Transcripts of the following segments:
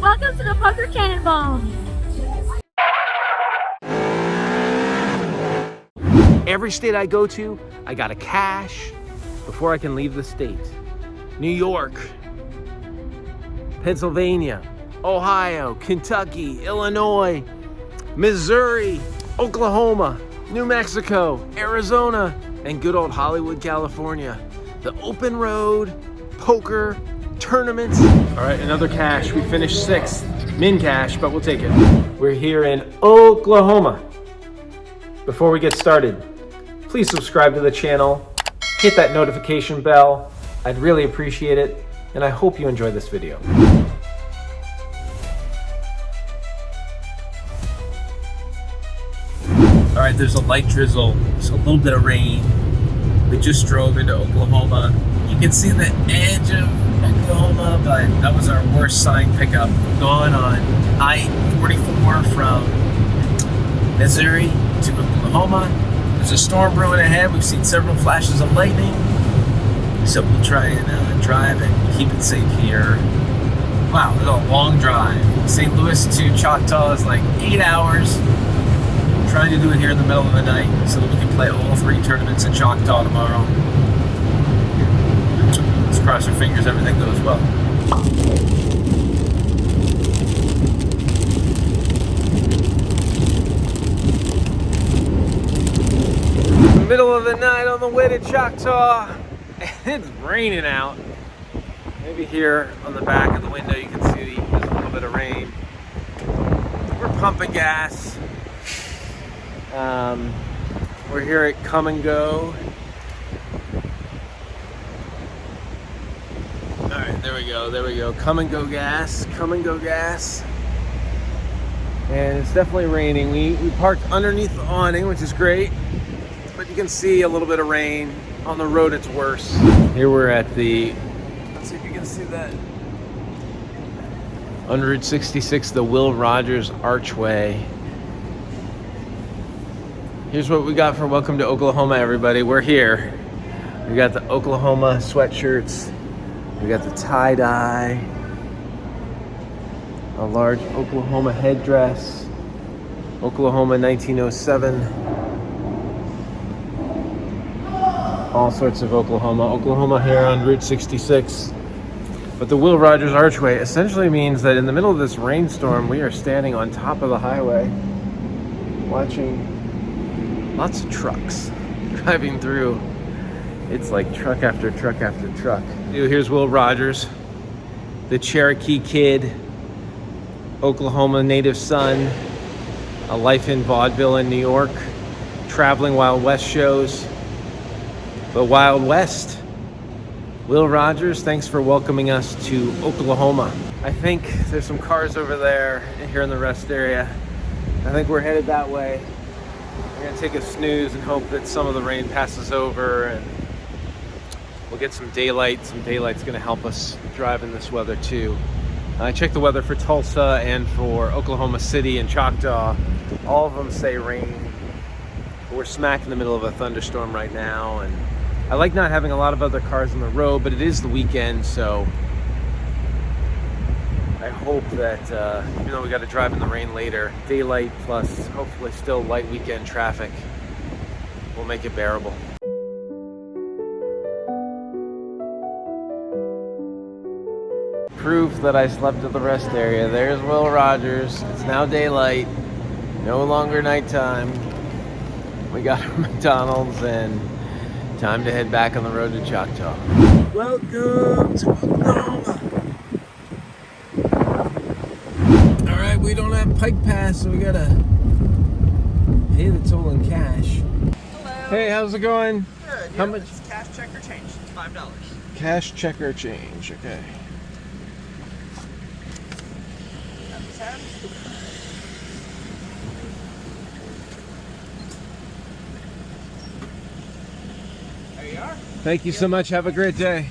Welcome to the Poker Cannonball. Every state I go to, I gotta cash before I can leave the state. New York, Pennsylvania, Ohio, Kentucky, Illinois, Missouri, Oklahoma, New Mexico, Arizona, and good old Hollywood, California. The open road, poker, tournaments. All right, another cash. We finished sixth. Min cash, but we'll take it. We're here in Oklahoma. Before we get started, please subscribe to the channel, hit that notification bell. I'd really appreciate it, and I hope you enjoy this video. All right, there's a light drizzle, so a little bit of rain. We just drove into Oklahoma. You can see the edge of Oklahoma, but that was our worst sign pickup. Going on I-44 from Missouri to Oklahoma. There's a storm brewing ahead. We've seen several flashes of lightning. So we'll try and drive and keep it safe here. Wow, it's a long drive. St. Louis to Choctaw is like 8 hours. Trying to do it here in the middle of the night so that we can play all three tournaments in Choctaw tomorrow. Let's cross our fingers everything goes well. Middle of the night on the way to Choctaw, and it's raining out. Maybe here on the back of the window you can see there's a little bit of rain. We're pumping gas. We're here at Come and Go. All right, there we go. Come and Go gas, Come and Go gas. And it's definitely raining. We parked underneath the awning, which is great. But you can see a little bit of rain. On the road, it's worse. Here we're at the, let's see if you can see that. 166, the Will Rogers Archway. Here's what we got for Welcome to Oklahoma, everybody. We're here. We got the Oklahoma sweatshirts. We got the tie-dye. A large Oklahoma headdress. Oklahoma 1907. All sorts of Oklahoma here on Route 66. But the Will Rogers Archway essentially means that in the middle of this rainstorm, we are standing on top of the highway, watching lots of trucks driving through. It's like truck after truck after truck. Here's Will Rogers, the Cherokee kid, Oklahoma native son, a life in vaudeville in New York, traveling Wild West shows. The Wild West. Will Rogers, thanks for welcoming us to Oklahoma. I think there's some cars over there here in the rest area. I think we're headed that way. We're gonna take a snooze and hope that some of the rain passes over and we'll get some daylight. Some daylight's gonna help us drive in this weather too. I checked the weather for Tulsa and for Oklahoma City and Choctaw. All of them say rain. We're smack in the middle of a thunderstorm right now, and I like not having a lot of other cars on the road, but it is the weekend, so I hope that, even though we got to drive in the rain later, daylight plus hopefully still light weekend traffic will make it bearable. Proof that I slept at the rest area. There's Will Rogers. It's now daylight, no longer nighttime. We got our McDonald's and time to head back on the road to Choctaw. Welcome to Oklahoma. All right, we don't have Pike Pass, so we gotta pay the toll in cash. Hello. Hey, how's it going? Good. How much? It's cash, check, or change. It's $5. Cash, check, or change. Okay. There you are. Thank you so much. Have a great day.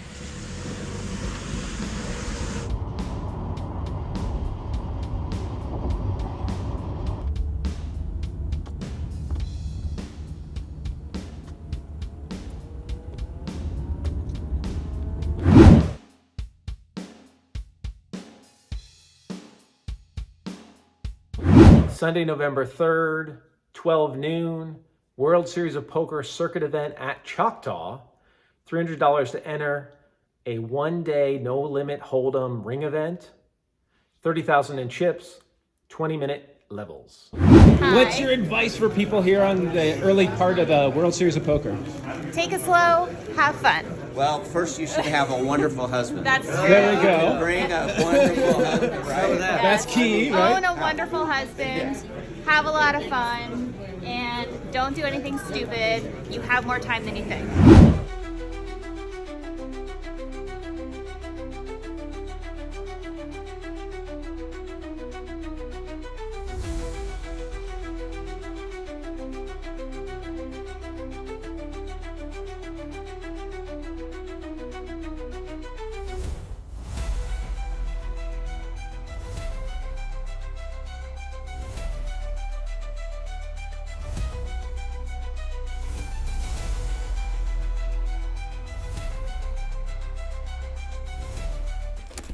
Sunday, November 3rd, 12 noon, World Series of Poker circuit event at Choctaw. $300 to enter. A one-day, no-limit hold'em ring event. 30,000 in chips, 20-minute levels. What's your advice for people here on the early part of the World Series of Poker? Take it slow, have fun. Well, first you should have a wonderful husband. That's true. There we go. Bring a wonderful husband, right? That's key, right? Own a wonderful husband, have a lot of fun, and don't do anything stupid. You have more time than you think.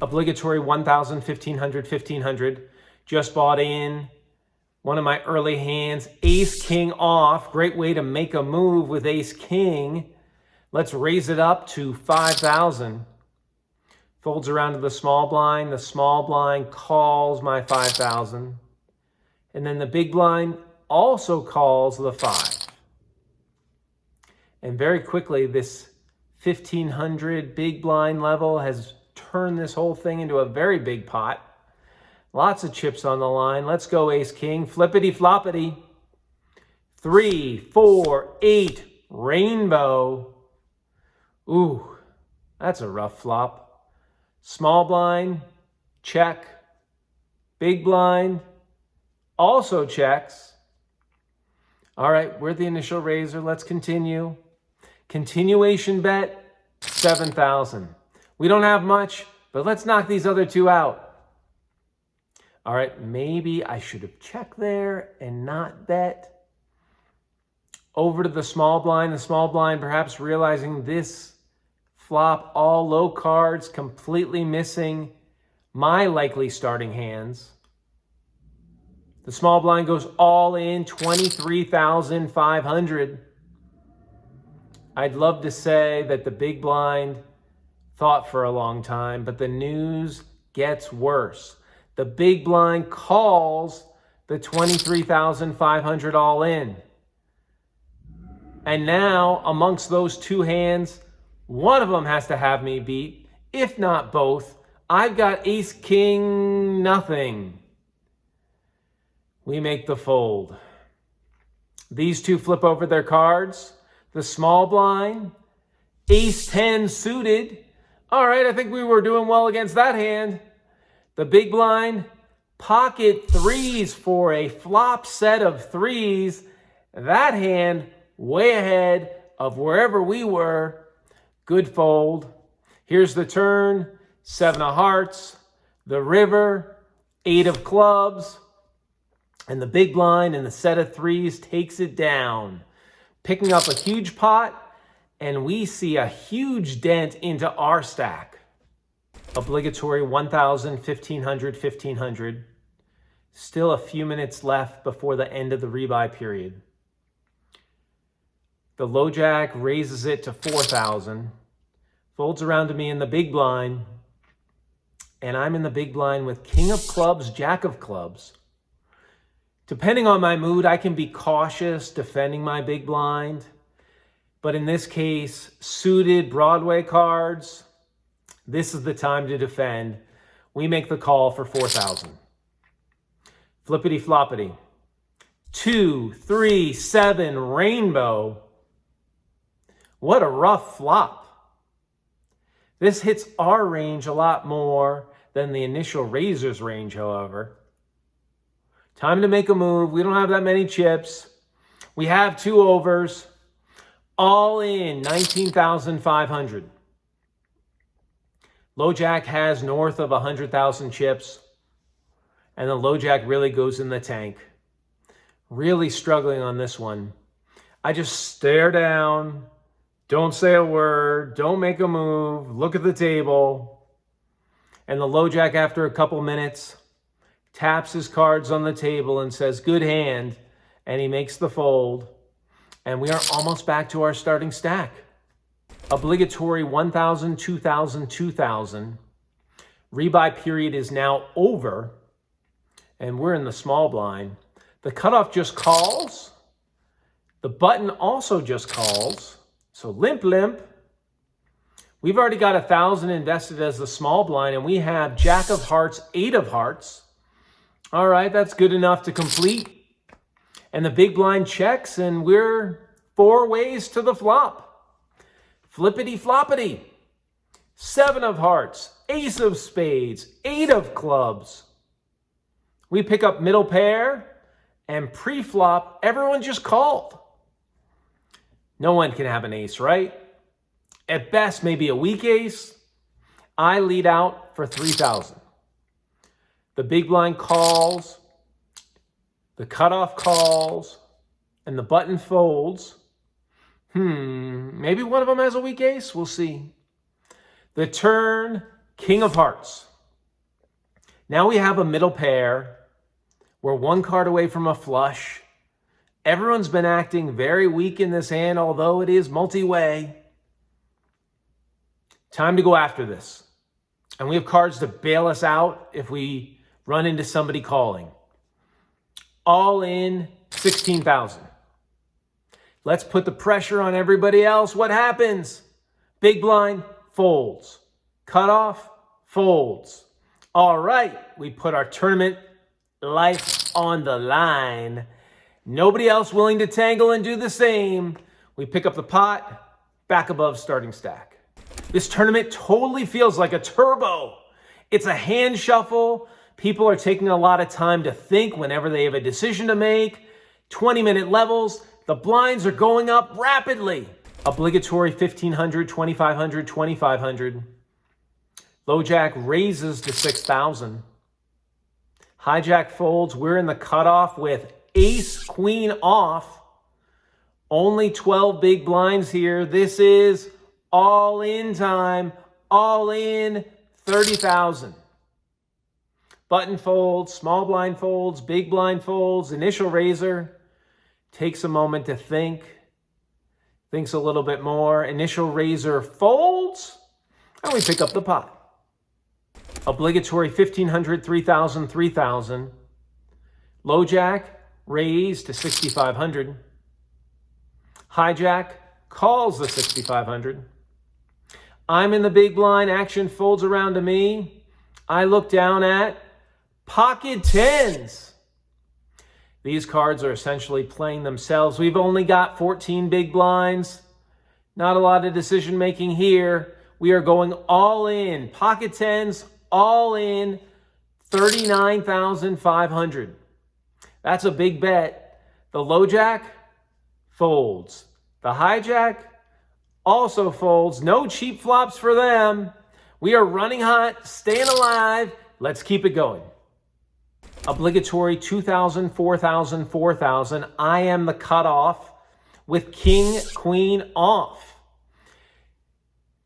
Obligatory 1,000, 1,500, 1,500. Just bought in. One of my early hands, ace king off. Great way to make a move with ace king. Let's raise it up to 5,000. Folds around to the small blind. The small blind calls my 5,000. And then the big blind also calls the 5. And very quickly, this 1,500 big blind level has turned this whole thing into a very big pot. Lots of chips on the line. Let's go ace king. Flippity floppity. 3, 4, 8. Rainbow. Ooh, that's a rough flop. Small blind, check. Big blind, also checks. All right, we're the initial raiser. Let's continue. Continuation bet, 7,000. We don't have much, but let's knock these other two out. All right, maybe I should have checked there and not bet. Over to the small blind. The small blind perhaps realizing this flop, all low cards, completely missing my likely starting hands. The small blind goes all in, 23,500. I'd love to say that the big blind thought for a long time, but the news gets worse. The big blind calls the 23,500 all in. And now, amongst those two hands, one of them has to have me beat, if not both. I've got ace king nothing. We make the fold. These two flip over their cards. The small blind, ace 10 suited. All right, I think we were doing well against that hand. The big blind, pocket threes for a flop set of threes. That hand way ahead of wherever we were. Good fold. Here's the turn, 7 of hearts, the river, 8 of clubs, and the big blind and the set of threes takes it down, picking up a huge pot. And we see a huge dent into our stack. Obligatory 1,000, 1,500, 1,500. Still a few minutes left before the end of the rebuy period. The low jack raises it to 4,000. Folds around to me in the big blind. And I'm in the big blind with king of clubs, jack of clubs. Depending on my mood, I can be cautious defending my big blind. But in this case, suited Broadway cards, this is the time to defend. We make the call for 4,000. Flippity floppity. 2, 3, 7, rainbow. What a rough flop. This hits our range a lot more than the initial raiser's range, however. Time to make a move. We don't have that many chips. We have 2 overs. All in, 19,500. Low jack has north of 100,000 chips. And the low jack really goes in the tank. Really struggling on this one. I just stare down, don't say a word, don't make a move, look at the table. And the low jack, after a couple minutes, taps his cards on the table and says, good hand, and he makes the fold. And we are almost back to our starting stack. Obligatory 1,000, 2,000, 2,000. Rebuy period is now over, and we're in the small blind. The cutoff just calls. The button also just calls. So limp, limp. We've already got 1,000 invested as the small blind, and we have Jack of Hearts, 8 of Hearts. All right, that's good enough to complete. And the big blind checks, and we're 4 ways to the flop. Flippity floppity. 7 of Hearts, Ace of Spades, 8 of Clubs. We pick up middle pair, and pre-flop, everyone just called. No one can have an ace, right? At best, maybe a weak ace. I lead out for 3,000. The big blind calls, the cutoff calls, and the button folds. Maybe one of them has a weak ace. We'll see. The turn, King of Hearts. Now we have a middle pair. We're 1 card away from a flush. Everyone's been acting very weak in this hand, although it is multi-way. Time to go after this. And we have cards to bail us out if we run into somebody calling. All in, 16,000. Let's put the pressure on everybody else. What happens? Big blind folds. Cutoff folds. All right, we put our tournament life on the line. Nobody else willing to tangle and do the same. We pick up the pot, back above starting stack. This tournament totally feels like a turbo. It's a hand shuffle. People are taking a lot of time to think whenever they have a decision to make. 20-minute levels. The blinds are going up rapidly. Obligatory 1,500, 2,500, 2,500. Low jack raises to 6,000. Hijack folds. We're in the cutoff with ace, queen off. Only 12 big blinds here. This is all in time. All in, 30,000. Button folds, small blind folds, big blind folds, initial raiser. Takes a moment to think. Thinks a little bit more. Initial raiser folds. And we pick up the pot. Obligatory 1,500, 3,000, 3,000. Low jack, raise to 6,500. Hijack calls the 6,500. I'm in the big blind. Action folds around to me. I look down at pocket tens. These cards are essentially playing themselves. We've only got 14 big blinds. Not a lot of decision making here. We are going all in. Pocket tens, all in, 39,500. That's a big bet. The low jack folds. The hijack also folds. No cheap flops for them. We are running hot, staying alive. Let's keep it going. Obligatory 2,000, 4,000, 4,000. I am the cutoff with king, queen off.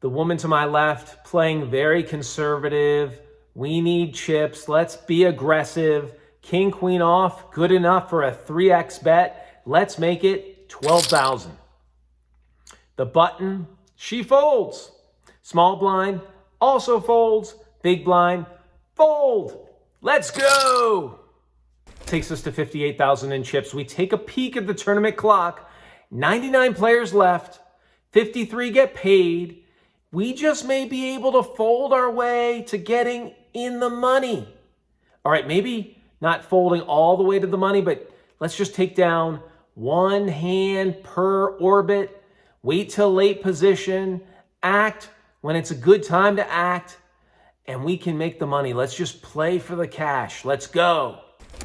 The woman to my left playing very conservative. We need chips. Let's be aggressive. King, queen off. Good enough for a 3x bet. Let's make it 12,000. The button, she folds. Small blind also folds. Big blind, fold. Let's go. Takes us to 58,000 in chips. We take a peek at the tournament clock. 99 players left. 53 get paid. We just may be able to fold our way to getting in the money. All right, maybe not folding all the way to the money, but let's just take down 1 hand per orbit. Wait till late position. Act when it's a good time to act. And we can make the money. Let's just play for the cash. Let's go.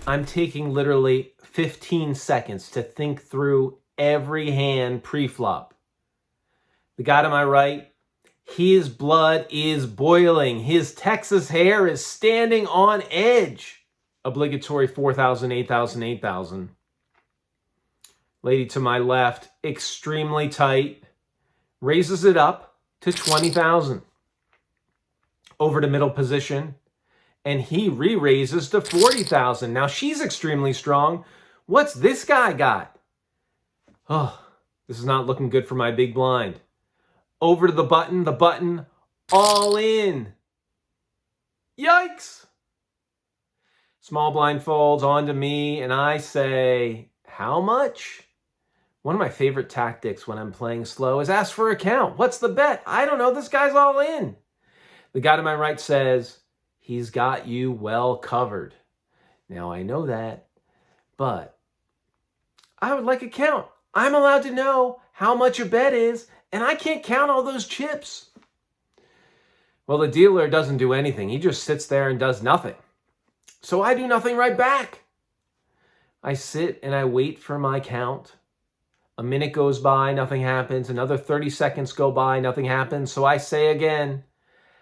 I'm taking literally 15 seconds to think through every hand pre-flop. The guy to my right, his blood is boiling. His Texas hair is standing on edge. Obligatory 4,000, 8,000, 8,000. Lady to my left, extremely tight. Raises it up to 20,000. Over to middle position. and he re-raises to 40,000. Now she's extremely strong. What's this guy got? Oh, this is not looking good for my big blind. Over to the button, all in. Yikes! Small blind folds onto me, and I say, how much? One of my favorite tactics when I'm playing slow is ask for a count. What's the bet? I don't know. This guy's all in. The guy to my right says, he's got you well covered. Now I know that, but I would like a count. I'm allowed to know how much a bet is, and I can't count all those chips. Well, the dealer doesn't do anything. He just sits there and does nothing. So I do nothing right back. I sit and I wait for my count. A minute goes by, nothing happens. Another 30 seconds go by, nothing happens. So I say again,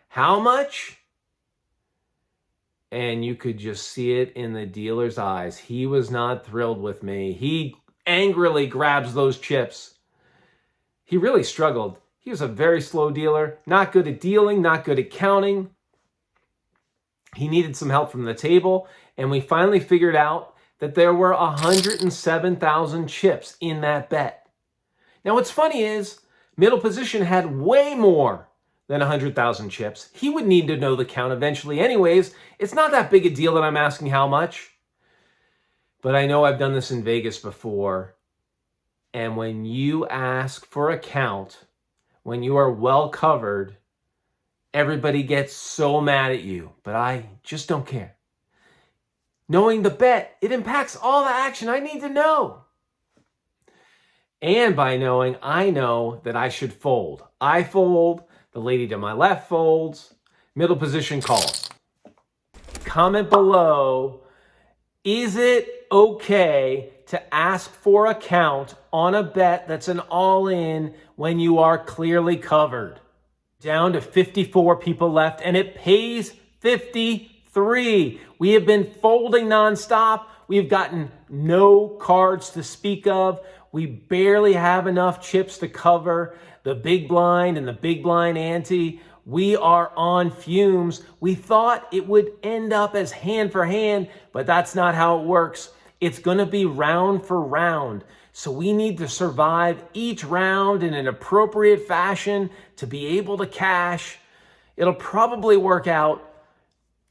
how much? And you could just see it in the dealer's eyes. He was not thrilled with me. He angrily grabs those chips. He really struggled. He was a very slow dealer, not good at dealing, not good at counting. He needed some help from the table, and we finally figured out that there were 107,000 chips in that bet. Now what's funny is, middle position had way more than 100,000 chips. He would need to know the count eventually anyways. It's not that big a deal that I'm asking how much. But I know I've done this in Vegas before. And when you ask for a count, when you are well covered, everybody gets so mad at you. But I just don't care. Knowing the bet, it impacts all the action I need to know. And by knowing, I know that I should fold. I fold, the lady to my left folds, middle position calls. Comment below, is it okay to ask for a count on a bet that's an all-in when you are clearly covered? Down to 54 people left, and it pays 53. We have been folding nonstop. We've gotten no cards to speak of. We barely have enough chips to cover the big blind and the big blind ante. We are on fumes. We thought it would end up as hand for hand, but that's not how it works. It's going to be round for round. So we need to survive each round in an appropriate fashion to be able to cash. It'll probably work out.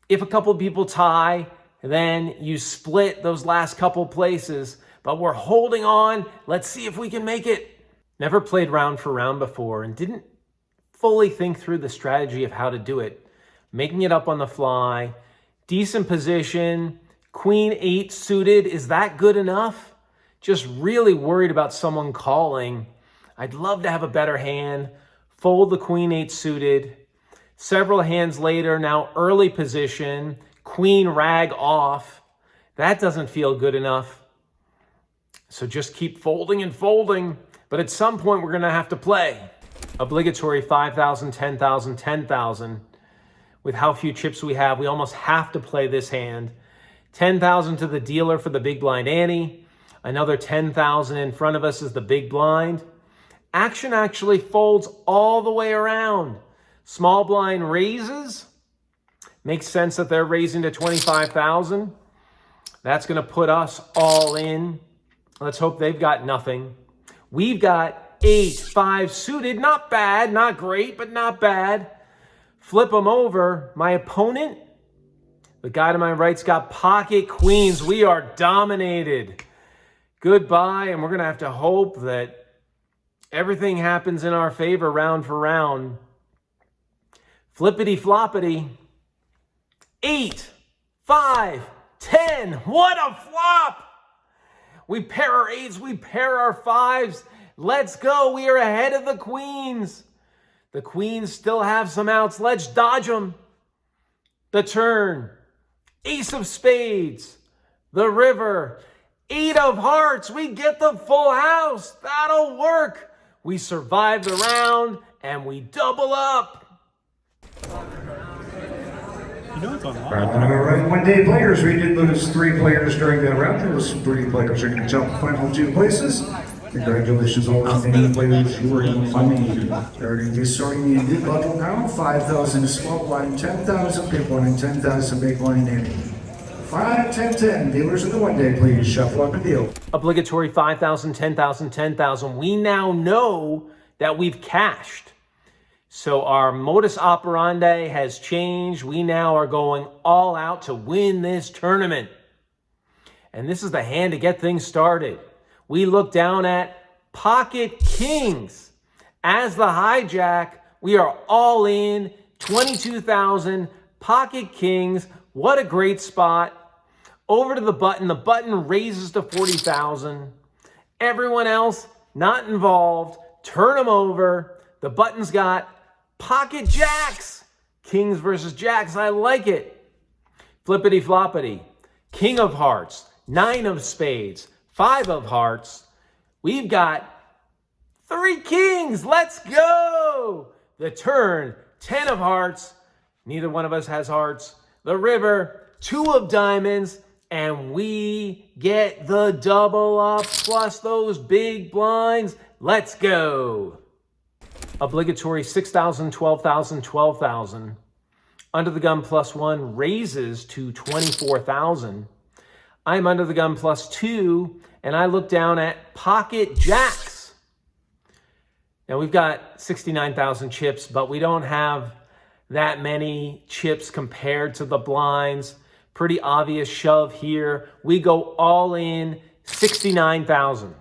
If a couple of people tie, then you split those last couple places. But we're holding on. Let's see if we can make it. Never played round for round before and didn't fully think through the strategy of how to do it. Making it up on the fly. Decent position. Queen 8 suited. Is that good enough? Just really worried about someone calling. I'd love to have a better hand. Fold the Queen 8 suited. Several hands later, now early position. Queen rag off. That doesn't feel good enough. So just keep folding and folding. But at some point, we're going to have to play. Obligatory 5,000, 10,000, 10,000. With how few chips we have, we almost have to play this hand. 10,000 to the dealer for the big blind ante. Another 10,000 in front of us is the big blind. Action actually folds all the way around. Small blind raises. Makes sense that they're raising to 25,000. That's going to put us all in. Let's hope they've got nothing. We've got 8, 5 suited. Not bad, not great, but not bad. Flip them over. My opponent, the guy to my right's got pocket queens. We are dominated. Goodbye, and we're going to have to hope that everything happens in our favor round for round. Flippity floppity. 8, 5, 10. What a flop! We pair our 8s, we pair our 5s. Let's go, we are ahead of the queens. The queens still have some outs. Let's dodge them. The turn. Ace of spades. The river. 8 of hearts. We get the full house. That'll work. We survive the round and we double up. Round number 1-day players. We did lose 3 players during that round. Those 3 players are going to jump the final 2 places. Congratulations, all outstanding players. You are in funding. Starting in the bottom count, 5,000 small blind, 10,000 big blind, 10,000 big blind, and 5, 10, 10. Dealers in the 1 day, please shuffle up and deal. Obligatory 5,000, 10,000, 10,000. We now know that we've cashed. So our modus operandi has changed. We now are going all out to win this tournament. And this is the hand to get things started. We look down at pocket kings. As the hijack, we are all in, 22,000, pocket kings. What a great spot. Over to the button raises to 40,000. Everyone else not involved, turn them over. The button's got pocket jacks. Kings versus jacks, I like it. Flippity floppity. King of hearts, 9 of spades, 5 of hearts. We've got 3 kings, let's go. The turn, 10 of hearts. Neither one of us has hearts. The river, 2 of diamonds, and we get the double up plus those big blinds. Let's go. Obligatory 6,000, 12,000, 12,000. Under the gun +1 raises to 24,000. I'm under the gun +2, and I look down at pocket jacks. Now we've got 69,000 chips, but we don't have that many chips compared to the blinds. Pretty obvious shove here. We go all in, 69,000.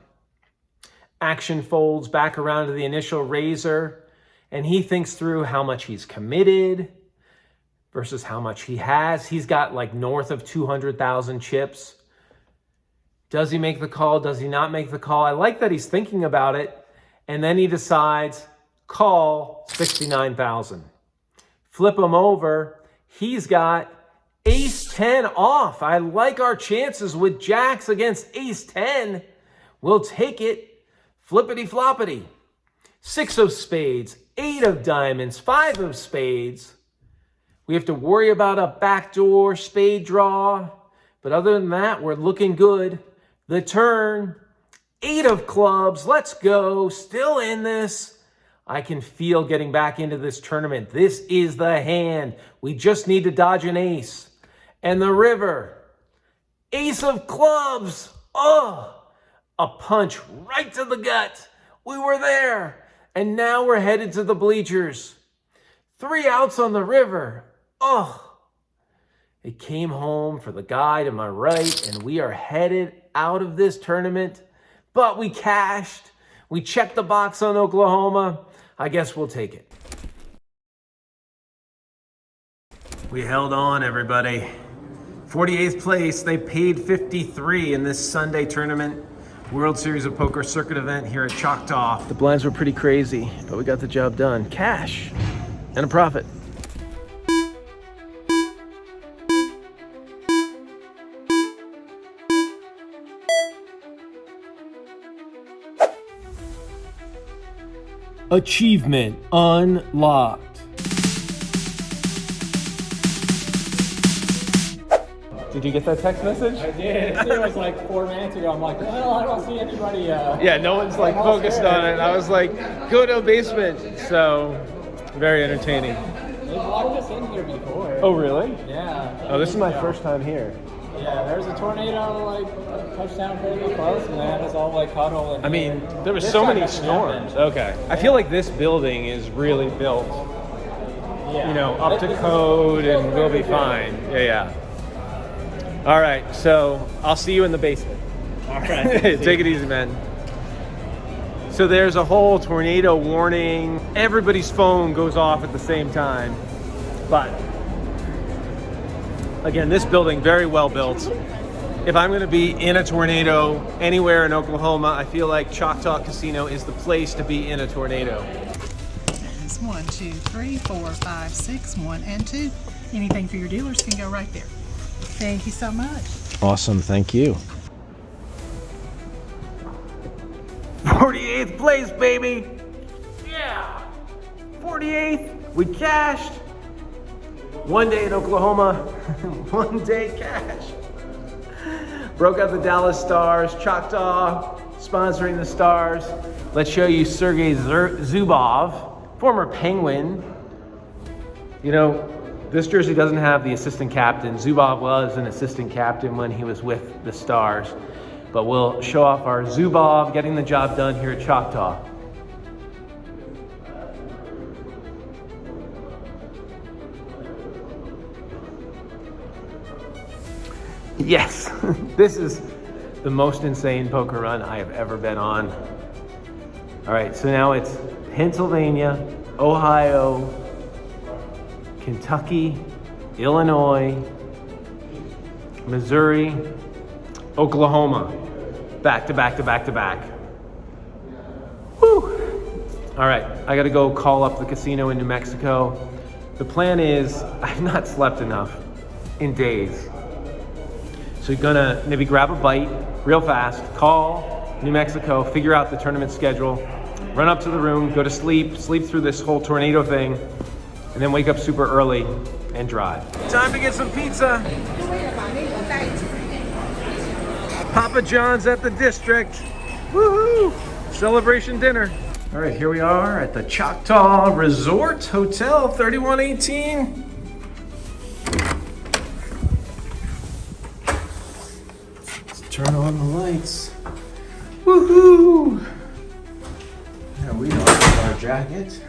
Action folds back around to the initial raiser, and he thinks through how much he's committed versus how much he has. He's got like north of 200,000 chips. Does he make the call? Does he not make the call? I like that he's thinking about it, and then he decides, call 69,000. Flip him over. He's got ace 10 off. I like our chances with jacks against ace 10. We'll take it. Flippity floppity. 6 of spades, 8 of diamonds, 5 of spades. We have to worry about a backdoor spade draw. But other than that, we're looking good. The turn, 8 of clubs. Let's go. Still in this. I can feel getting back into this tournament. This is the hand. We just need to dodge an ace. And the river, ace of clubs. Oh, a punch right to the gut. We were there. And now we're headed to the bleachers. 3 outs on the river. Oh, it came home for the guy to my right, and we are headed out of this tournament. But we cashed. We checked the box on Oklahoma. I guess we'll take it. We held on, everybody. 48th place. They paid 53 in this Sunday tournament. World Series of Poker circuit event here at Choctaw. The blinds were pretty crazy, but we got the job done. Cash and a profit. Achievement unlocked. Did you get that text message? I did. It was like 4 minutes ago. I'm like, well, I don't see anybody. Yeah, no one's like focused on it. I was like, go to a basement. So, very entertaining. They've locked us in here before. Oh, really? Yeah. Oh, this is my first time here. Yeah, there was a tornado like touchdown fairly close, and they had us all like huddle. I mean, there were so many storms. Okay. I feel like this building is really built, Yeah. you know, up to code, and we'll be fine. Yeah. All right, so I'll see you in the basement. All right. Take it easy, man. So there's a whole tornado warning. Everybody's phone goes off at the same time. But again, this building, very well built. If I'm gonna be in a tornado anywhere in Oklahoma, I feel like Choctaw Casino is the place to be in a tornado. It's 1, 2, 3, 4, 5, 6, 1 and 2. Anything for your dealers can go right there. Thank you so much. Awesome, thank you. 48th place, baby. Yeah. 48th, we cashed. 1 day in Oklahoma, 1 day cash. Broke out the Dallas Stars, Choctaw, sponsoring the stars. Let's show you Sergei Zubov, former Penguin. You know, this jersey doesn't have the assistant captain. Zubov was an assistant captain when he was with the Stars. But we'll show off our Zubov getting the job done here at Choctaw. Yes, this is the most insane poker run I have ever been on. All right, so now it's Pennsylvania, Ohio, Kentucky, Illinois, Missouri, Oklahoma. Back to back to back to back. Whew. All right, I gotta go call up the casino in New Mexico. The plan is, I've not slept enough in days. So you're gonna maybe grab a bite real fast, call New Mexico, figure out the tournament schedule, run up to the room, go to sleep, sleep through this whole tornado thing, and then wake up super early and drive. Time to get some pizza. Papa John's at the district. Woohoo! Celebration dinner. All right, here we are at the Choctaw Resort Hotel 3118. Turn on the lights. Woohoo! There we are with our jacket.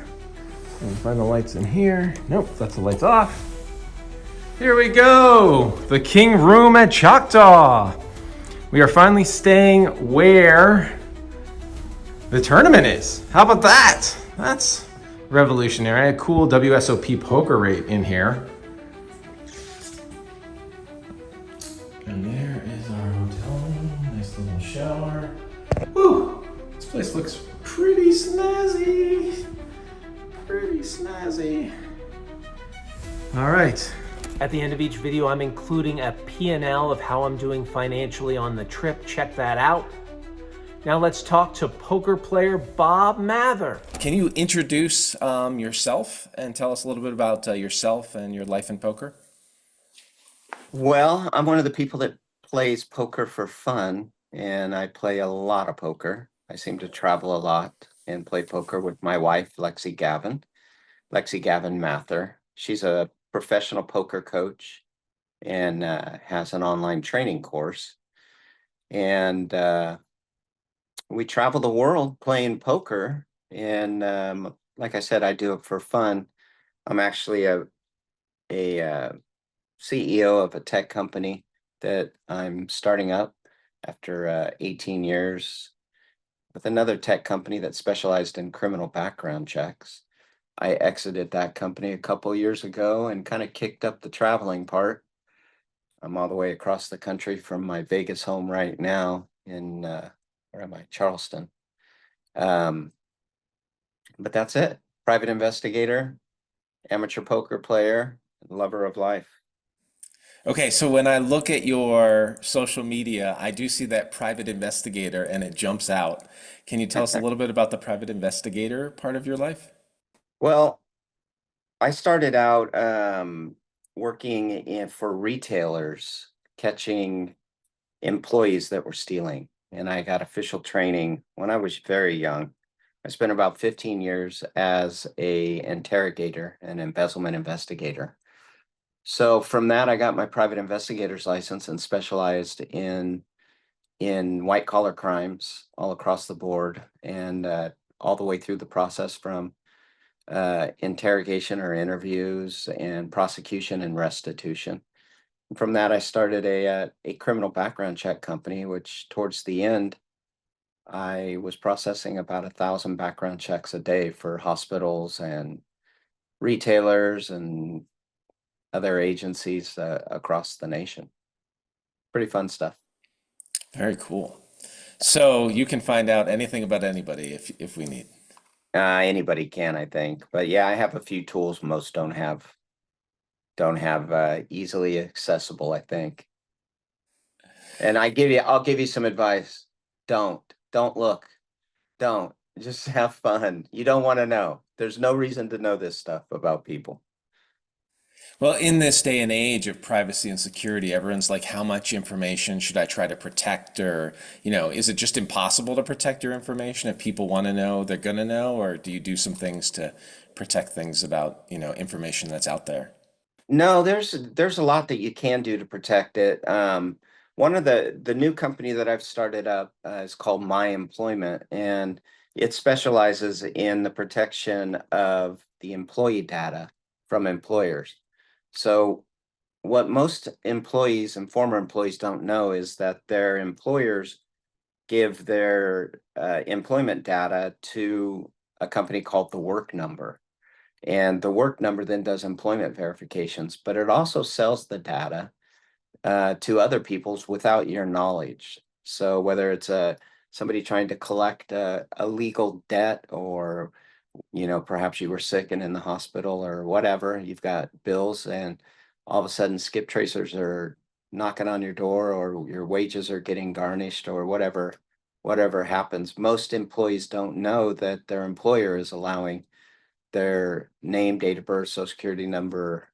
And find the lights in here. Nope, that's the lights off. Here we go. The King Room at Choctaw. We are finally staying where the tournament is. How about that? That's revolutionary. A cool WSOP poker rate in here. And there is our hotel room. Nice little shower. Woo! This place looks pretty snazzy. Pretty snazzy. All right. At the end of each video, I'm including a P&L of how I'm doing financially on the trip. Check that out. Now let's talk to poker player Bob Mather. Can you introduce yourself and tell us a little bit about yourself and your life in poker? Well, I'm one of the people that plays poker for fun, and I play a lot of poker. I seem to travel a lot and play poker with my wife, Lexy Gavin-Mather. She's a professional poker coach and has an online training course. And we travel the world playing poker. And like I said, I do it for fun. I'm actually a CEO of a tech company that I'm starting up after 18 years with another tech company that specialized in criminal background checks. I exited that company a couple years ago and kind of kicked up the traveling part. I'm all the way across the country from my Vegas home right now in, where am I? Charleston. But that's it. Private investigator, amateur poker player, lover of life. Okay, so when I look at your social media, I do see that private investigator and it jumps out. Can you tell us a little bit about the private investigator part of your life? Well, I started out working for retailers, catching employees that were stealing. And I got official training when I was very young. I spent about 15 years as an interrogator, an embezzlement investigator. So from that, I got my private investigator's license and specialized in white collar crimes all across the board, and all the way through the process from interrogation or interviews and prosecution and restitution. From that, I started a criminal background check company, which towards the end, I was processing about 1,000 background checks a day for hospitals and retailers and other agencies across the nation. Pretty fun stuff. Very cool. So you can find out anything about anybody if we need. Anybody can, I think. But yeah, I have a few tools most don't have easily accessible, I think. And I'll give you some advice. Don't look. Don't. Just have fun. You don't want to know. There's no reason to know this stuff about people. Well, in this day and age of privacy and security, everyone's like, how much information should I try to protect? Or, is it just impossible to protect your information? If people want to know, they're going to know? Or do you do some things to protect things about, information that's out there? No, there's a lot that you can do to protect it. One of the new company that I've started up is called My Employment, and it specializes in the protection of the employee data from employers. So what most employees and former employees don't know is that their employers give their employment data to a company called the Work Number. And the Work Number then does employment verifications, but it also sells the data to other people's without your knowledge. So whether it's somebody trying to collect a legal debt, or perhaps you were sick and in the hospital or whatever, you've got bills, and all of a sudden skip tracers are knocking on your door, or your wages are getting garnished, or whatever happens. Most employees don't know that their employer is allowing their name, date of birth, social security number,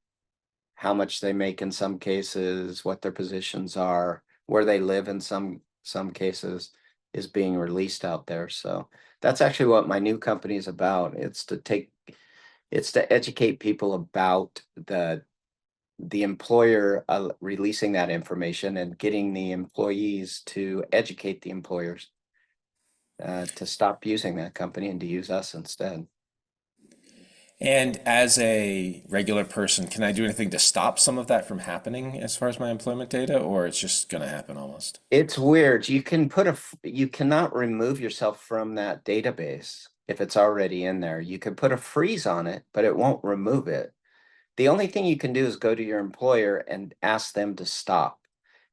how much they make in some cases, what their positions are, where they live in some cases, is being released out there. So that's actually what my new company is about. It's to educate people about the employer releasing that information, and getting the employees to educate the employers to stop using that company and to use us instead. And as a regular person, can I do anything to stop some of that from happening as far as my employment data, or it's just going to happen almost? It's weird. You cannot remove yourself from that database if it's already in there. You could put a freeze on it, but it won't remove it. The only thing you can do is go to your employer and ask them to stop.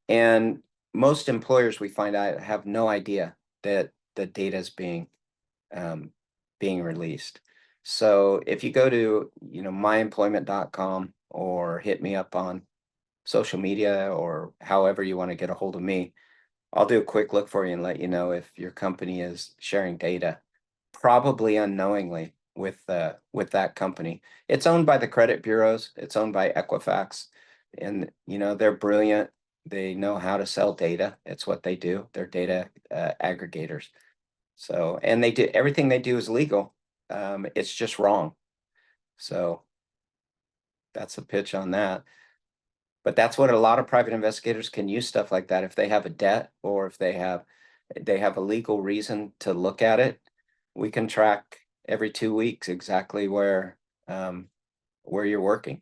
And most employers, we find out, have no idea that the data is being released. So if you go to, myemployment.com, or hit me up on social media, or however you want to get a hold of me, I'll do a quick look for you and let you know if your company is sharing data, probably unknowingly, with that company. It's owned by the credit bureaus. It's owned by Equifax, and they're brilliant. They know how to sell data. It's what they do. They're data aggregators. So, and they do everything they do is legal. It's just wrong. So that's a pitch on that. But that's what a lot of private investigators can use stuff like that. If they have a debt, or if they have a legal reason to look at it, we can track every 2 weeks exactly where you're working.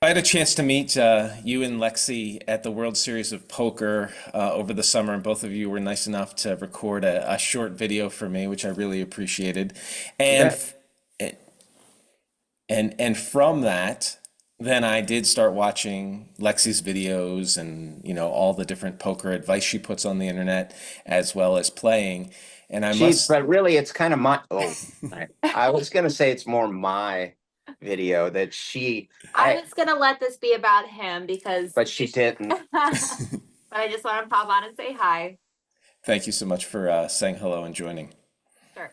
I had a chance to meet you and Lexy at the World Series of Poker over the summer, and both of you were nice enough to record a short video for me, which I really appreciated. And and from that, then I did start watching Lexi's videos, and all the different poker advice she puts on the internet, as well as playing. And but really, it's kind of I was gonna say it's more my video that I was gonna let this be about him but she didn't. but I just want to pop on and say hi. Thank you so much for saying hello and joining. Sure.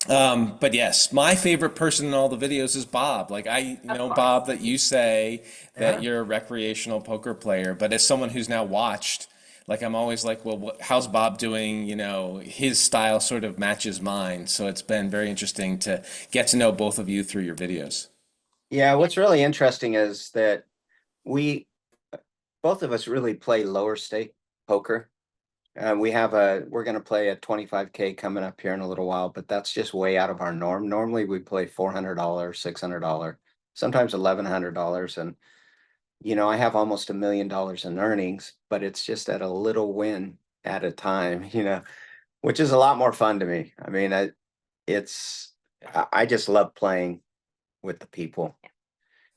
But yes, my favorite person in all the videos is Bob. Like, I know, Bob, that you say that you're a recreational poker player, but as someone who's now watched, like, I'm always like, well, how's Bob doing? His style sort of matches mine. So it's been very interesting to get to know both of you through your videos. Yeah, what's really interesting is that both of us really play lower stake poker. We're going to play a 25K coming up here in a little while, but that's just way out of our norm. Normally we play $400, $600, sometimes $1,100. And, I have almost $1 million in earnings, but it's just at a little win at a time, which is a lot more fun to me. I mean, I just love playing with the people.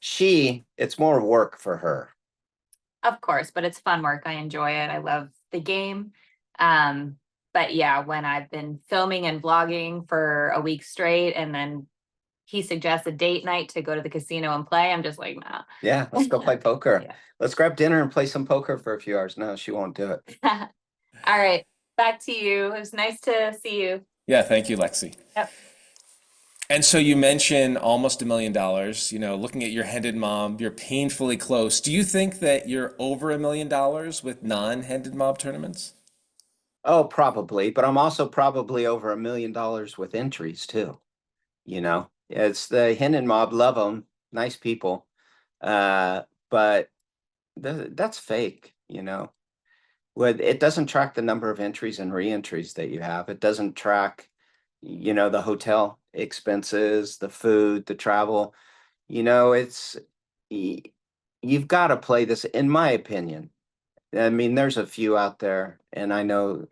It's more work for her. Of course, but it's fun work. I enjoy it. I love the game. But yeah, when I've been filming and vlogging for a week straight, and then he suggests a date night to go to the casino and play, I'm just like, nah. Yeah, let's go play poker. Yeah. Let's grab dinner and play some poker for a few hours. No, she won't do it. All right, back to you. It was nice to see you. Yeah, thank you, Lexy. Yep. And so you mentioned almost $1 million, looking at your Hendon Mob, you're painfully close. Do you think that you're over $1 million with non-Hendon Mob tournaments? Oh, probably, but I'm also probably over $1 million with entries too. It's the Hendon mob, love them, nice people. But that's fake, It doesn't track the number of entries and re-entries that you have. It doesn't track, the hotel expenses, the food, the travel. It's you've got to play this, in my opinion. I mean, there's a few out there, and I know,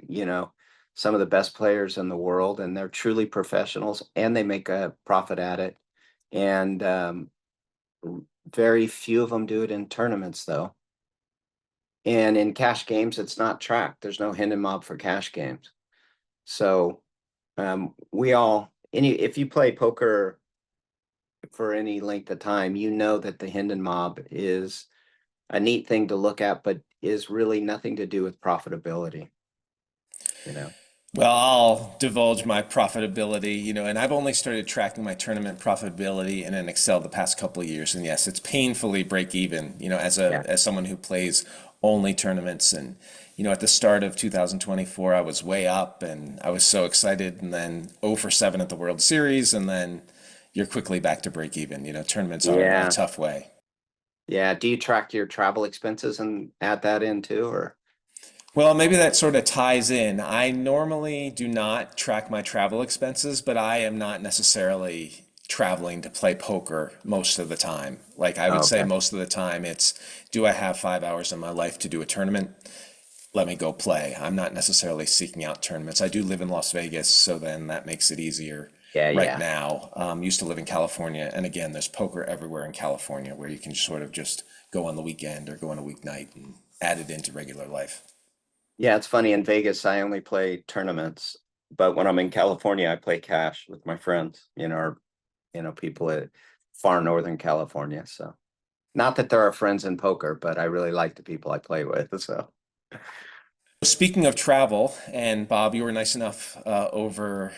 some of the best players in the world, and they're truly professionals, and they make a profit at it. And very few of them do it in tournaments, though. And in cash games, it's not tracked. There's no Hendon mob for cash games. So if you play poker for any length of time, you know that the Hendon mob is a neat thing to look at, but is really nothing to do with profitability. Well, I'll divulge my profitability, and I've only started tracking my tournament profitability in an Excel the past couple of years. And yes, it's painfully break even, as someone who plays only tournaments. And, at the start of 2024, I was way up and I was so excited, and then 0 for 7 at the World Series. And then you're quickly back to break even. Tournaments are a tough way. Yeah. Do you track your travel expenses and add that in too, or? Well, maybe that sort of ties in. I normally do not track my travel expenses, but I am not necessarily traveling to play poker most of the time. Like I would say most of the time it's, do I have 5 hours in my life to do a tournament? Let me go play. I'm not necessarily seeking out tournaments. I do live in Las Vegas, so then that makes it easier now. Used to live in California, and again, there's poker everywhere in California where you can sort of just go on the weekend or go on a weeknight and add it into regular life. Yeah, it's funny. In Vegas, I only play tournaments, but when I'm in California, I play cash with my friends, or, people at far northern California. So not that there are friends in poker, but I really like the people I play with. So speaking of travel, and Bob, you were nice enough over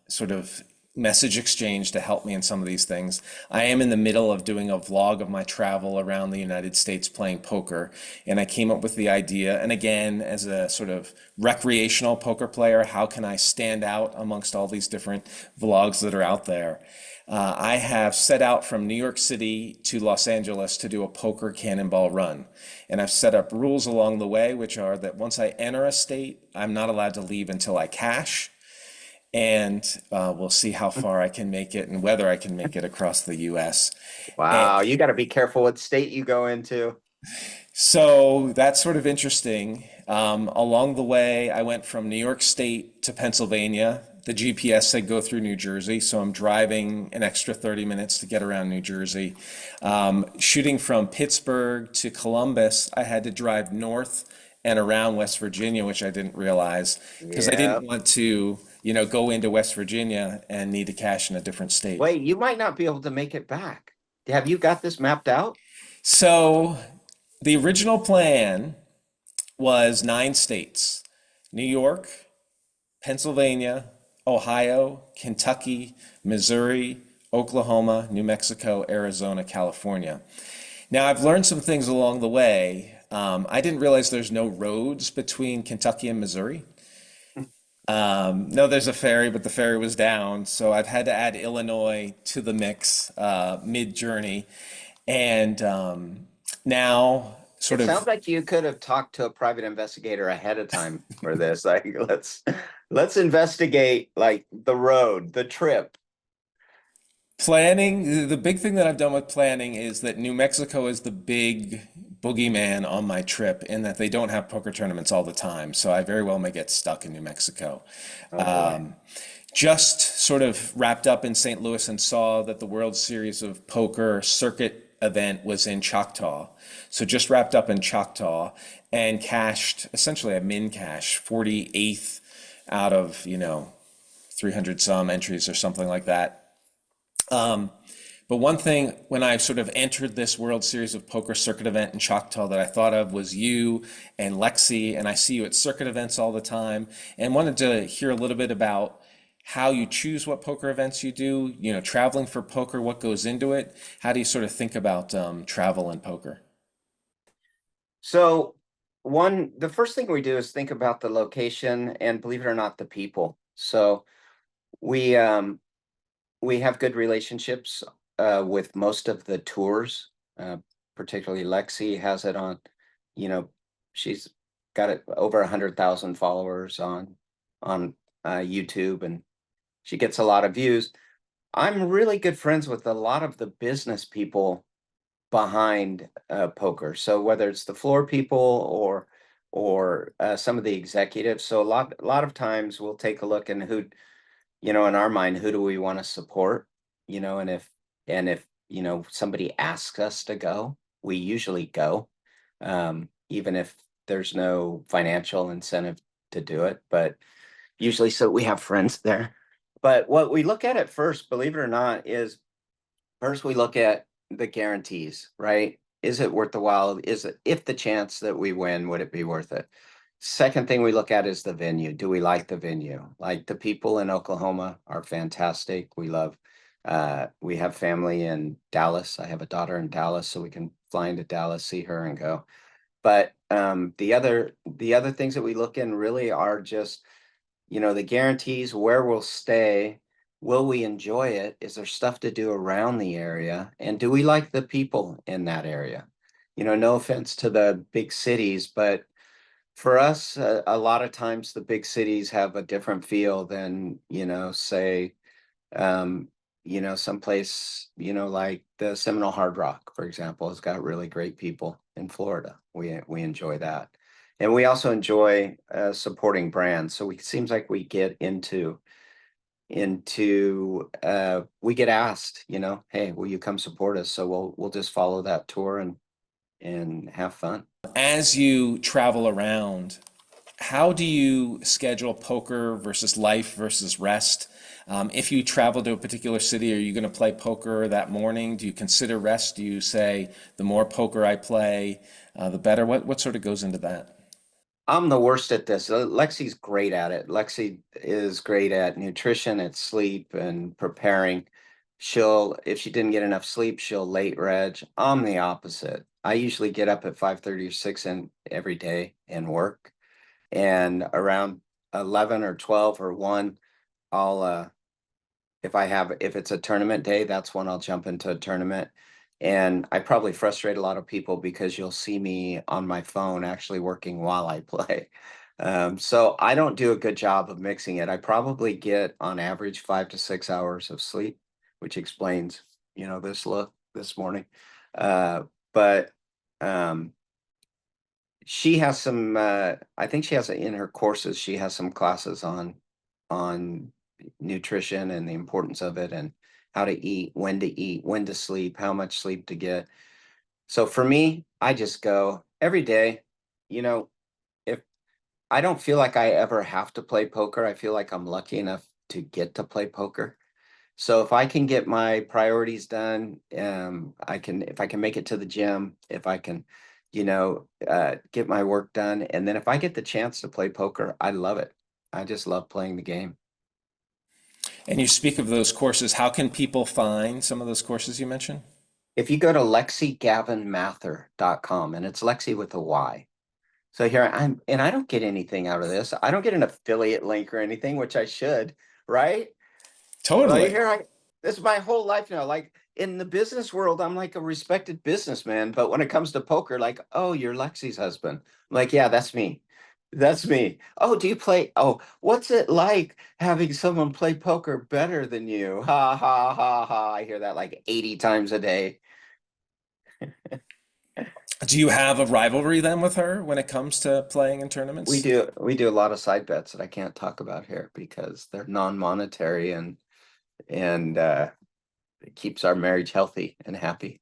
sort of message exchange to help me in some of these things. I am in the middle of doing a vlog of my travel around the United States playing poker, and I came up with the idea, and again, as a sort of recreational poker player, how can I stand out amongst all these different vlogs that are out there? I have set out from New York City to Los Angeles to do a poker cannonball run. And I've set up rules along the way, which are that once I enter a state, I'm not allowed to leave until I cash. And we'll see how far I can make it and whether I can make it across the US. wow, you got to be careful what state you go into. So that's sort of interesting. Along the way, I went from New York State to Pennsylvania. The GPS said go through New Jersey, so I'm driving an extra 30 minutes to get around New Jersey. Shooting from Pittsburgh to Columbus, I had to drive north and around West Virginia, which I didn't realize because I didn't want to, go into West Virginia and need to cash in a different state. Wait, you might not be able to make it back. Have you got this mapped out? So the original plan was 9 states: New York, Pennsylvania, Ohio, Kentucky, Missouri, Oklahoma, New Mexico, Arizona, California. Now, I've learned some things along the way. I didn't realize there's no roads between Kentucky and Missouri. No, there's a ferry, but the ferry was down. So I've had to add Illinois to the mix mid-journey. And now It sounds like you could have talked to a private investigator ahead of time for this. Like, let's investigate like the road, the trip. planning. The big thing that I've done with planning is that New Mexico is the big boogeyman on my trip in that they don't have poker tournaments all the time. So I very well may get stuck in New Mexico. Just sort of wrapped up in St. Louis and saw that the World Series of Poker circuit event was in Choctaw. So just wrapped up in Choctaw and cashed essentially a min cash 48th out of, 300 some entries or something like that. But one thing when I sort of entered this World Series of Poker circuit event in Choctaw that I thought of was you and Lexy, and I see you at circuit events all the time, and wanted to hear a little bit about how you choose what poker events you do, traveling for poker, what goes into it? How do you sort of think about travel and poker? So the first thing we do is think about the location and, believe it or not, the people. So we we have good relationships with most of the tours, particularly Lexy has it on, you know, she's got it over 100,000 followers on YouTube, and she gets a lot of views. I'm really good friends with a lot of the business people behind poker. So whether it's the floor people or some of the executives. So a lot of times we'll take a look and who, in our mind, who do we want to support? And if somebody asks us to go, we usually go, even if there's no financial incentive to do it. But usually, so we have friends there. But what we look at first, believe it or not, is first we look at the guarantees, right? Is it worth the while? If the chance that we win, would it be worth it? Second thing we look at is the venue. Do we like the venue? Like, the people in Oklahoma are fantastic. We have family in Dallas. I have a daughter in Dallas, so we can fly into Dallas, see her, and go. But the other things that we look in really are just, the guarantees, where we'll stay. Will we enjoy it? Is there stuff to do around the area? And do we like the people in that area? No offense to the big cities, but for us, a lot of times the big cities have a different feel than, say, someplace, like the Seminole Hard Rock, for example, has got really great people in Florida. We enjoy that. And we also enjoy supporting brands. So it seems like we get we get asked, hey, will you come support us? So we'll just follow that tour and have fun. As you travel around, how do you schedule poker versus life versus rest? If you travel to a particular city, are you going to play poker that morning? Do you consider rest? Do you say the more poker I play, the better? What sort of goes into that? I'm the worst at this. Lexi's great at it. Lexi is great at nutrition, at sleep, and preparing. If she didn't get enough sleep, she'll late reg. I'm the opposite. I usually get up at 5:30 or 6 every day and work. And around 11 or 12 or 1, I'll if it's a tournament day, that's when I'll jump into a tournament. And I probably frustrate a lot of people because you'll see me on my phone actually working while I play. So I don't do a good job of mixing it. I probably get on average 5 to 6 hours of sleep, which explains, this look this morning. But she has some, I think she has in her courses, she has some classes on nutrition and the importance of it, and how to eat, when to sleep, how much sleep to get. So for me, I just go every day. If I don't feel like I ever have to play poker, I feel like I'm lucky enough to get to play poker. So if I can get my priorities done, if I can make it to the gym, if I can, get my work done, and then if I get the chance to play poker, I love it. I just love playing the game. And you speak of those courses. How can people find some of those courses you mentioned? If you go to LexyGavin-Mather.com, and it's Lexy with a Y. So here and I don't get anything out of this. I don't get an affiliate link or anything, which I should, right? Totally. Like, this is my whole life now. Like, in the business world, I'm like a respected businessman, but when it comes to poker, like, oh, you're Lexi's husband. I'm like, yeah, that's me. That's me. Oh, do you play? Oh, what's it like having someone play poker better than you? Ha ha ha ha. I hear that like 80 times a day. Do you have a rivalry then with her when it comes to playing in tournaments? We do a lot of side bets that I can't talk about here because they're non-monetary, and it keeps our marriage healthy and happy.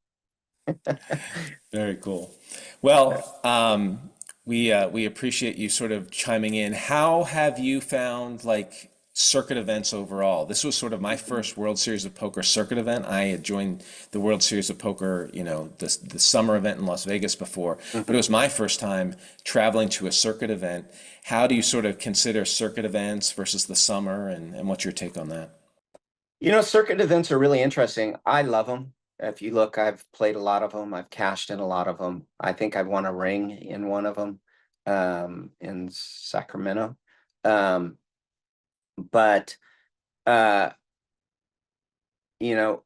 Very cool. Well, we appreciate you sort of chiming in. How have you found, like, circuit events overall. This was sort of my first World Series of Poker circuit event. I had joined the World Series of Poker, the summer event in Las Vegas before, but it was my first time traveling to a circuit event. How do you sort of consider circuit events versus the summer, and what's your take on that? Circuit events are really interesting. I love them. If you look, I've played a lot of them. I've cashed in a lot of them. I think I've won a ring in one of them, in Sacramento. But uh, you know,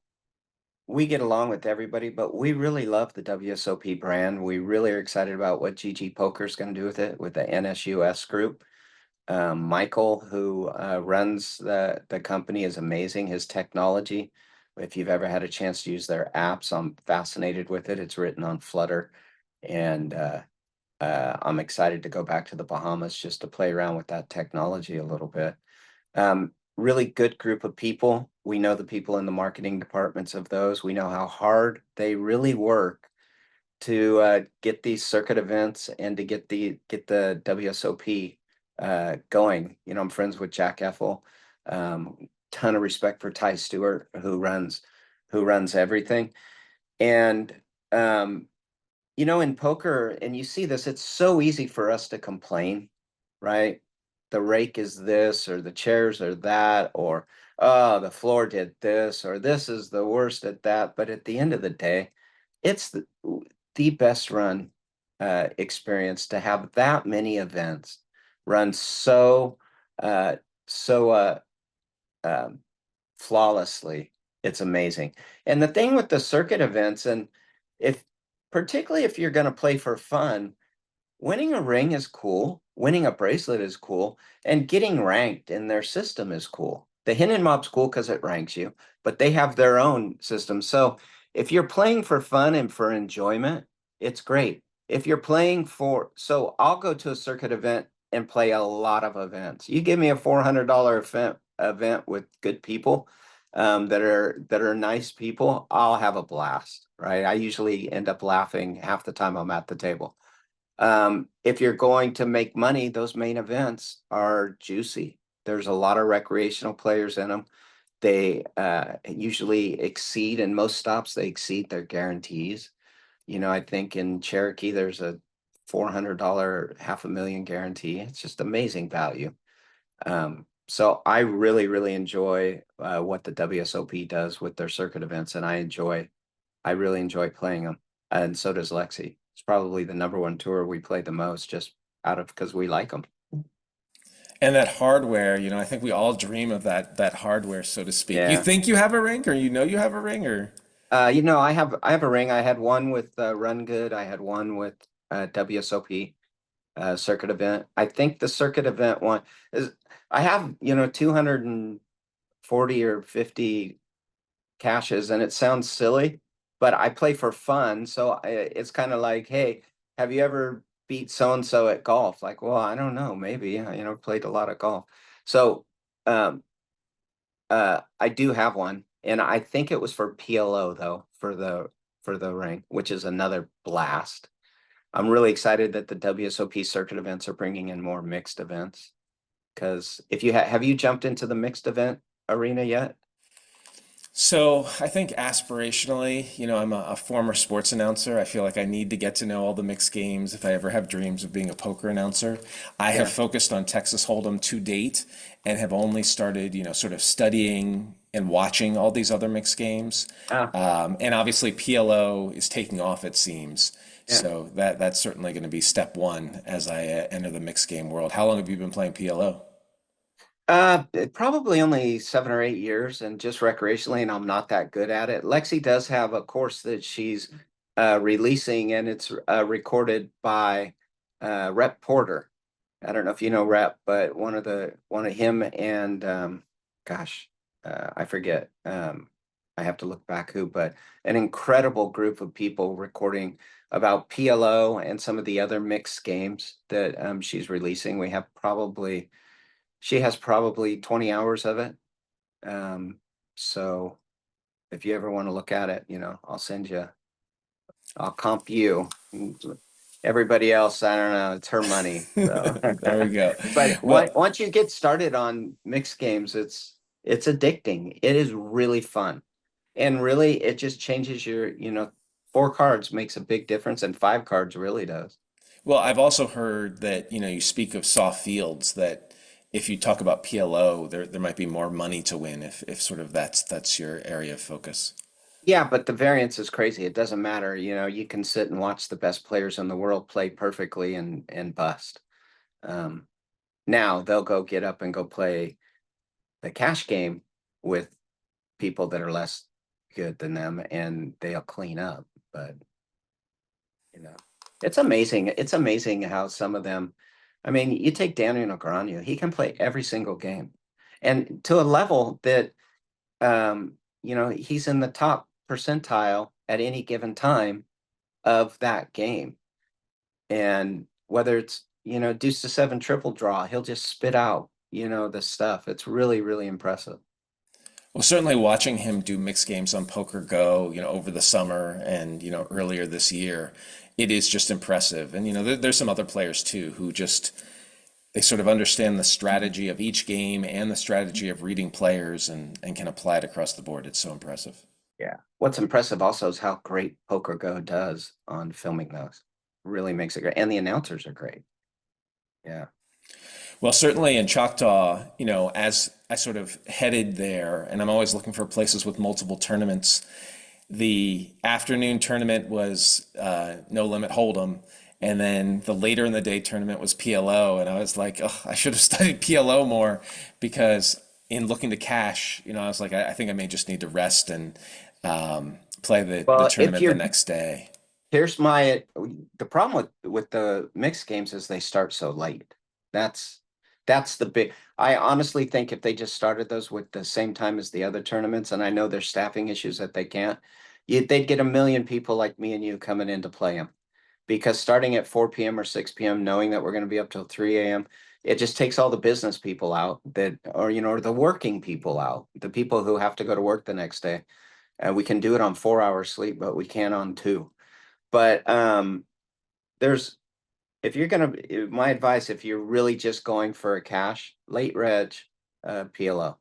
we get along with everybody, but we really love the WSOP brand. We really are excited about what GG Poker is going to do with it, with the NSUS group. Michael, who runs the company, is amazing. His technology, if you've ever had a chance to use their apps, I'm fascinated with it. It's written on Flutter, and I'm excited to go back to the Bahamas just to play around with that technology a little bit. Really good group of people. We know the people in the marketing departments of those. We know how hard they really work to get these circuit events and to get the WSOP going. I'm friends with Jack Effel. Ton of respect for Ty Stewart, who runs everything. And in poker, and you see this, it's so easy for us to complain, right? The rake is this, or the chairs are that, or oh, the floor did this, or this is the worst at that. But at the end of the day, it's the best run experience to have that many events run so flawlessly. It's amazing. And the thing with the circuit events, and particularly if you're going to play for fun, winning a ring is cool, winning a bracelet is cool, and getting ranked in their system is cool. The Hidden Mob's cool because it ranks you, but they have their own system. So if you're playing for fun and for enjoyment, it's great. If you're playing so I'll go to a circuit event and play a lot of events. You give me a $400 event with good people, that are nice people, I'll have a blast, right? I usually end up laughing half the time I'm at the table. If you're going to make money, those main events are juicy. There's a lot of recreational players in them. They usually exceed, in most stops, they exceed their guarantees. I think in Cherokee, there's a $400 $500,000 guarantee. It's just amazing value. So I really, really enjoy what the WSOP does with their circuit events, and I really enjoy playing them. And so does Lexy. It's probably the #1 tour we play the most, just because we like them. And that hardware, I think we all dream of that hardware, so to speak. You Yeah. think you have a ring, or you have a ring, or? I have a ring. I had one with Run Good. I had one with WSOP circuit event. I think the circuit event one is, I have 240 or 50 caches, and it sounds silly, but I play for fun. So it's kind of like, hey, have you ever beat so and so at golf? Like, well, I don't know, maybe. Played a lot of golf. So I do have one, and I think it was for PLO though, for the ring, which is another blast. I'm really excited that the WSOP circuit events are bringing in more mixed events. Because if you have you jumped into the mixed event arena yet? So I think aspirationally, I'm a former sports announcer. I feel like I need to get to know all the mixed games if I ever have dreams of being a poker announcer. I have focused on Texas Hold'em to date and have only started, sort of studying and watching all these other mixed games. And obviously PLO is taking off, it seems. Yeah. So that's certainly going to be step one as I enter the mixed game world. How long have you been playing PLO? Probably only 7 or 8 years, and just recreationally, and I'm not that good at it. Lexi does have a course that she's releasing, and it's recorded by Rep Porter. I don't know if you know Rep, but one of him and I forget. I have to look back who, but an incredible group of people recording about PLO and some of the other mixed games that she's releasing. She has probably 20 hours of it. So if you ever want to look at it, I'll comp you. Everybody else, I don't know, it's her money. So. There we go. But Well, once you get started on mixed games, it's addicting. It is really fun. And really it just changes your, 4 cards makes a big difference, and 5 cards really does. well, I've also heard that, you speak of soft fields, that if you talk about PLO, there might be more money to win if sort of that's your area of focus. Yeah, but the variance is crazy. It doesn't matter. You can sit and watch the best players in the world play perfectly and bust. Um, Now they'll go get up and go play the cash game with people that are less good than them, and they'll clean up. But you know, it's amazing. It's amazing how some of them. I mean, you take Daniel Negreanu, he can play every single game, and to a level that he's in the top percentile at any given time of that game. And whether it's, deuce to 7 triple draw, he'll just spit out, the stuff. It's really, really impressive. Well, certainly watching him do mixed games on Poker Go, over the summer and, earlier this year, it is just impressive. And, there's some other players too who just, they sort of understand the strategy of each game and the strategy of reading players and can apply it across the board. It's so impressive. Yeah. What's impressive also is how great Poker Go does on filming those. Really makes it great. And the announcers are great. Yeah. Well, certainly in Choctaw, as I sort of headed there, and I'm always looking for places with multiple tournaments, the afternoon tournament was No Limit Hold'em, and then the later in the day tournament was PLO, and I was like, oh, I should have studied PLO more, because in looking to cash, I was like, I think I may just need to rest and play the Well, if tournament the you're next day. Here's the problem with the mixed games is they start so late. That's the big. I honestly think if they just started those with the same time as the other tournaments, and I know there's staffing issues that they can't, they'd get a million people like me and you coming in to play them. Because starting at 4 p.m. or 6 p.m., knowing that we're going to be up till 3 a.m., it just takes all the business people out or the working people out, the people who have to go to work the next day. And we can do it on 4 hours sleep, but we can't on 2. But there's if you're gonna my advice, if you're really just going for a cash, late reg, PLO.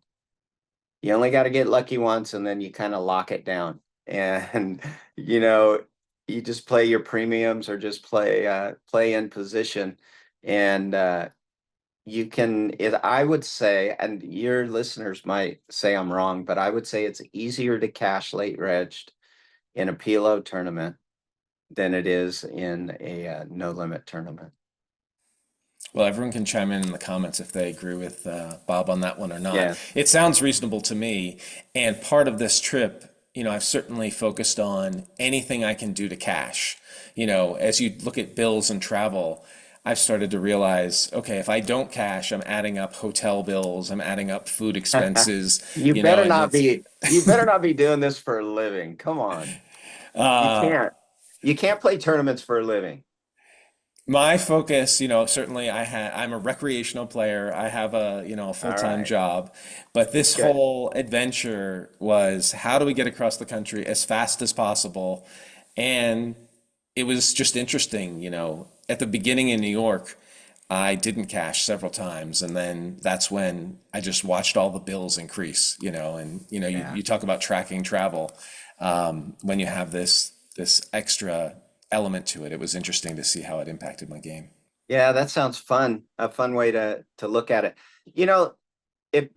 You only got to get lucky once, and then you kind of lock it down. And you know, you just play your premiums or just play in position. And you can I would say, and your listeners might say I'm wrong, but I would say it's easier to cash late regged in a PLO tournament than it is in a no limit tournament. Well, everyone can chime in the comments if they agree with Bob on that one or not. Yeah. It sounds reasonable to me. And part of this trip, I've certainly focused on anything I can do to cash. As you look at bills and travel, I've started to realize, okay, if I don't cash, I'm adding up hotel bills, I'm adding up food expenses. You know, better and not it's- be you better not be doing this for a living. Come on. You uh, can't. You can't play tournaments for a living. My focus, certainly I'm a recreational player. I have a All full-time right. job, but this Good. whole adventure was how do we get across the country as fast as possible? And it was just interesting, at the beginning in New York, I didn't cash several times, and then that's when I just watched all the bills increase, and Yeah. you talk about tracking travel, when you have this extra element to it. It was interesting to see how it impacted my game. Yeah, that sounds fun. A fun way to look at it. You know, if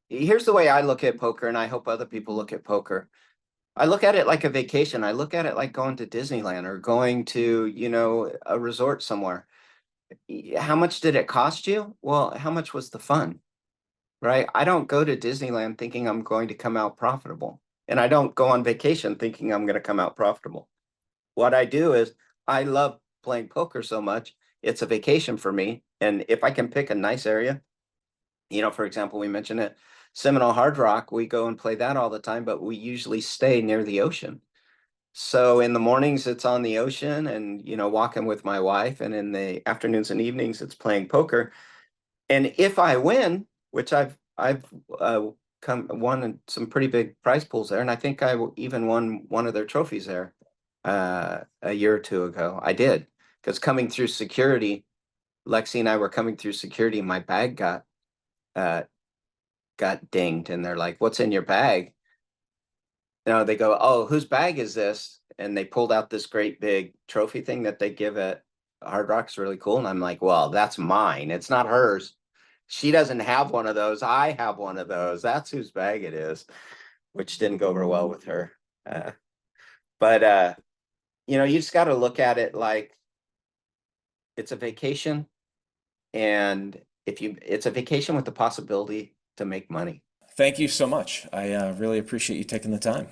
Here's the way I look at poker, and I hope other people look at poker. I look at it like a vacation. I look at it like going to Disneyland or going to, a resort somewhere. How much did it cost you? Well, how much was the fun, right? I don't go to Disneyland thinking I'm going to come out profitable. And I don't go on vacation thinking I'm going to come out profitable. What I do is I love playing poker so much. It's a vacation for me. And if I can pick a nice area, for example, we mentioned it, Seminole Hard Rock, we go and play that all the time, but we usually stay near the ocean. So in the mornings, it's on the ocean and, walking with my wife. And in the afternoons and evenings, it's playing poker. And if I win, which I've won some pretty big prize pools there, and I think I even won one of their trophies there a year or two ago. I did. because coming through security, Lexi and I were coming through security, and my bag got dinged, and they're like, "What's in your bag?" They go, "Oh, whose bag is this?" And they pulled out this great big trophy thing that they give at Hard Rock's really cool. And I'm like, "Well, that's mine. It's not hers. She doesn't have one of those. I have one of those. That's whose bag it is," which didn't go over well with her. But you just got to look at it like it's a vacation, and it's a vacation with the possibility to make money. Thank you so much. I really appreciate you taking the time.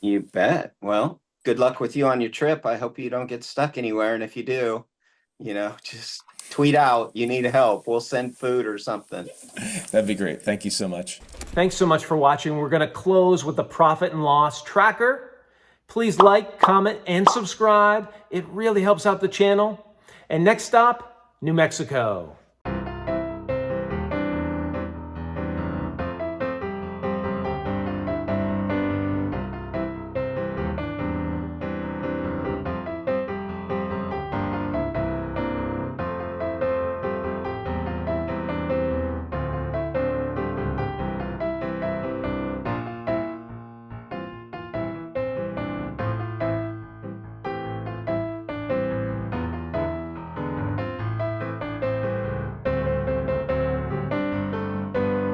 You bet. Well, good luck with you on your trip. I hope you don't get stuck anywhere. And if you do, just tweet out you need help. We'll send food or something. That'd be great. Thank you so much. Thanks so much for watching. We're going to close with the profit and loss tracker. Please like, comment, and subscribe. It really helps out the channel. And next stop, New Mexico.